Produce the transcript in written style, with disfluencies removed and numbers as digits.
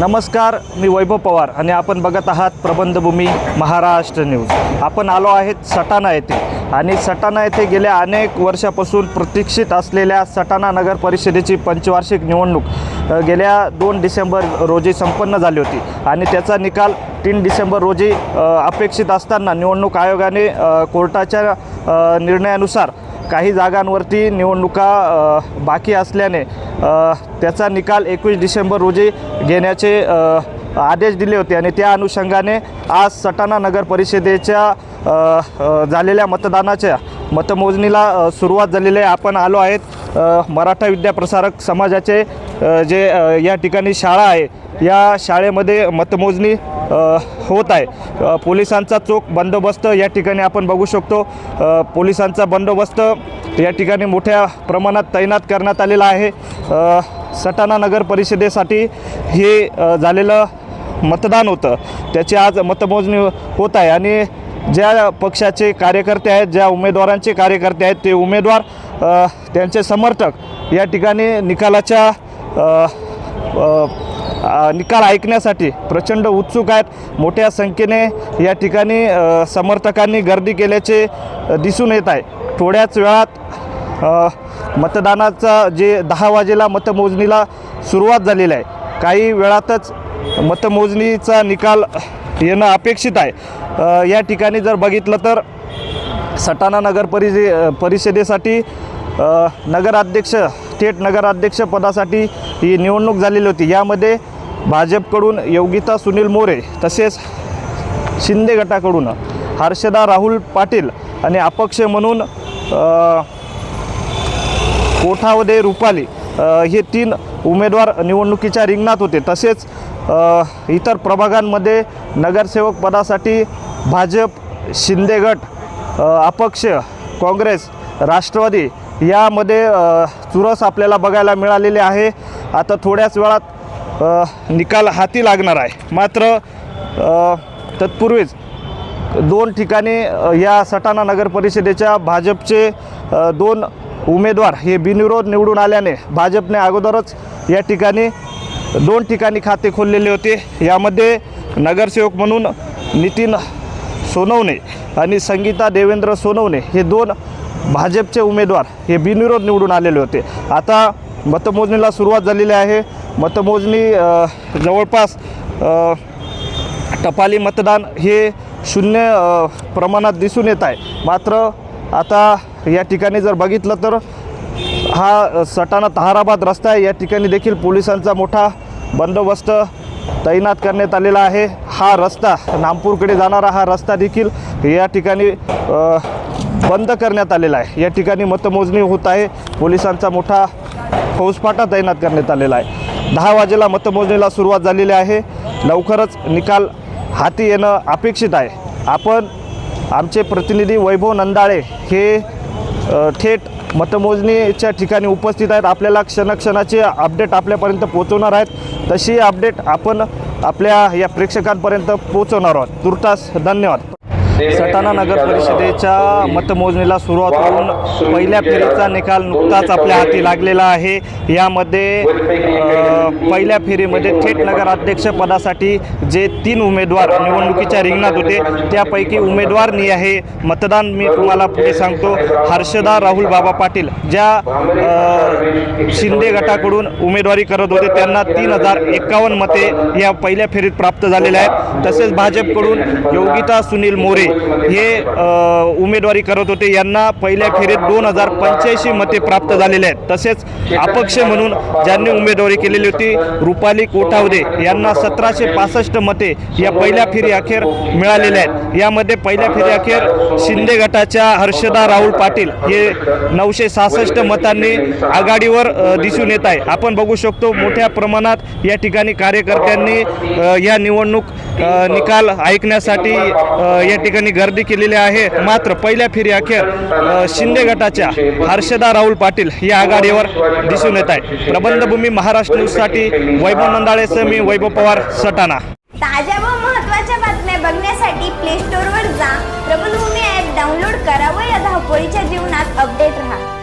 नमस्कार, मी वैभव पवार आणि आपण बघत आहात प्रबंधभूमी महाराष्ट्र न्यूज। आपण आलो आहेत सटाणा येथे आणि सटाणा येथे गेल्या अनेक वर्षापासून प्रतीक्षित असलेल्या सटाणा नगर परिषदेची पंचवार्षिक निवडणूक गेल्या 2 डिसेंबर रोजी संपन्न झाली होती आणि त्याचा निकाल 3 डिसेंबर रोजी अपेक्षित असताना निवडणूक आयोगाने कोर्टाच्या निर्णयानुसार काही जागांवरती निवडणुका बाकी असल्याने त्याचा निकाल 21 डिसेंबर रोजी घेण्याचे आदेश दिले होते आणि त्या अनुषंगाने आज सटाणा नगर परिषदेच्या झालेल्या मतदानाच्या मतमोजणीला सुरुवात झालेली आहे। आपण आलो आहेत मराठा विद्याप्रसारक समाजाचे जे या ठिकाणी शाळा आहे, या शाळेमध्ये मतमोजणी होत आहे। पोलिसांचा चोख बंदोबस्त या ठिकाणी आपण बघू शकतो। पोलिसांचा बंदोबस्त या ठिकाणी मोठ्या प्रमाणात तैनात करण्यात आलेला आहे। सटाणा नगर परिषदेसाठी हे झालेलं मतदान होतं, त्याची आज मतमोजणी होत आहे आणि ज्या पक्षाचे कार्यकर्ते आहेत, ज्या उमेदवारांचे कार्यकर्ते आहेत, ते उमेदवार त्यांचे समर्थक या ठिकाणी निकाल ऐकण्यासाठी प्रचंड उत्सुक आहेत। मोठ्या संख्येने या ठिकाणी समर्थकांनी गर्दी केल्याचे दिसून येत आहे। थोड्याच वेळात मतदानाचा जे 10 वाजेला मतमोजणीला सुरुवात झालेली आहे। काही वेळातच मतमोजणीचा निकाल येणं अपेक्षित आहे। या ठिकाणी जर बघितलं तर सटाणा नगर परिषदेसाठी नगराध्यक्ष, थेट नगराध्यक्ष पदासाठी ही निवडणूक झालेली होती। यामध्ये भाजपकडून योगिता सुनील मोरे, तसेच शिंदे गटाकडून हर्षदा राहुल पाटील आणि अपक्ष म्हणून कोठावदे रुपाली हे 3 उमेदवार निवडणुकीच्या रिंगणात होते। तसेच इतर प्रभागांमध्ये नगरसेवक पदासाठी भाजप, शिंदे गट, अपक्ष, काँग्रेस, राष्ट्रवादी यामध्ये चुरस आपल्याला बघायला मिळालेले आहे। आता थोड्याच वेळात निकाल हाती लागणार आहे। मात्र तत्पूर्वीच 2 ठिकाणी या सटाणा नगर परिषदेच्या भाजपचे 2 उमेदवार हे बिनविरोध निवडून आल्याने भाजपने अगोदरच या ठिकाणी 2 ठिकाणी खाते खोललेले होते। यामध्ये नगरसेवक म्हणून नितीन सोनवणे आणि संगीता देवेंद्र सोनवणे हे 2 भाजपचे उमेदवार हे बिनविरोध निवडून आलेले होते। आता मतमोजणीला सुरुवात झालेली आहे। मतमोजणी जवळपास टपाली मतदान हे 0 प्रमाणात दिसून येत आहे। मात्र आता या ठिकाणी जर बघितलं तर हा सटाणा ताहाराबाद रस्ता आहे, या ठिकाणी देखील पोलिसांचा मोठा बंदोबस्त तैनात करण्यात आलेला आहे। हा रस्ता नामपूरकडे जाणारा हा रस्ता देखील या ठिकाणी बंद करण्यात आलेला आहे। या ठिकाणी मतमोजणी होत आहे, पोलिसांचा मोठा फौजफाटा तैनात करण्यात आलेला आहे। 10 वाजेला मतमोजणीला सुरुवात झालेली आहे। लवकरच निकाल हाती येणं अपेक्षित आहे। आपण आमचे प्रतिनिधी वैभव नंदाळे हे थेट मतमोजणीच्या ठिकाणी उपस्थित आहेत। आपल्याला क्षणाक्षणाचे अपडेट आपल्यापर्यंत पोहोचवणार आहेत। तशी अपडेट आपण आपल्या या प्रेक्षकांपर्यंत पोहोचवणार आहोत। तुर्तास धन्यवाद। सटाणा नगर परिषदेच्या मतमोजणीला सुरुवात होऊन पहिल्या फेरीचा निकाल नुकताच आपल्या हाती लागलेला आहे। यामध्ये पहिल्या फेरीमध्ये थेट नगराध्यक्ष पदासाठी जे 3 उमेदवार निवडणुकीच्या रिंगणात होते, त्यापैकी उमेदवारनी आहे मतदान मी तुम्हाला पुढे सांगतो। हर्षदा राहुल बाबा पाटील ज्या शिंदे गटाकडून उमेदवारी करत होते, त्यांना 3051 मते या पहिल्या फेरीत प्राप्त झालेले आहेत। तसेच भाजपकडून योगिता सुनील मोरे हे उमेदवारी करत होते, यांना पहिल्या फेरीत 2085 मते प्राप्त झालेले आहेत। तसेच अपक्ष म्हणून ज्यांनी उमेदवारी केलेली होती रुपाली कोठावदे यांना 1765 मते या पहिल्या फेरी अखेर मिळालेले आहेत। यामध्ये पहिल्या फेरी अखेर शिंदे गटाच्या हर्षदा राहुल पाटील हे 966 मतांनी आघाडीवर दिसून येत आहे। आपण बघू शकतो मोठ्या प्रमाणात या ठिकाणी कार्यकर्त्यांनी या निवडणूक निकाल ऐकण्यासाठी या ठिकाणी गर्दी केलेली आहे। मात्र पहिल्या फेरी अखेर शिंदे गटाच्या हर्षदा राहुल पाटील या आघाडीवर दिसून येत आहे। प्रबंधभूमी महाराष्ट्र न्यूजसाठी वैभव नंदाळेसह मी वैभव पवार, सटाणा। ताज्या व महत्त्वाच्या बातम्या बघण्यासाठी प्ले स्टोअरवर जा, प्रबंधभूमी ॲप डाउनलोड करा व या धावपळीच्या जीवनात अपडेट रहा।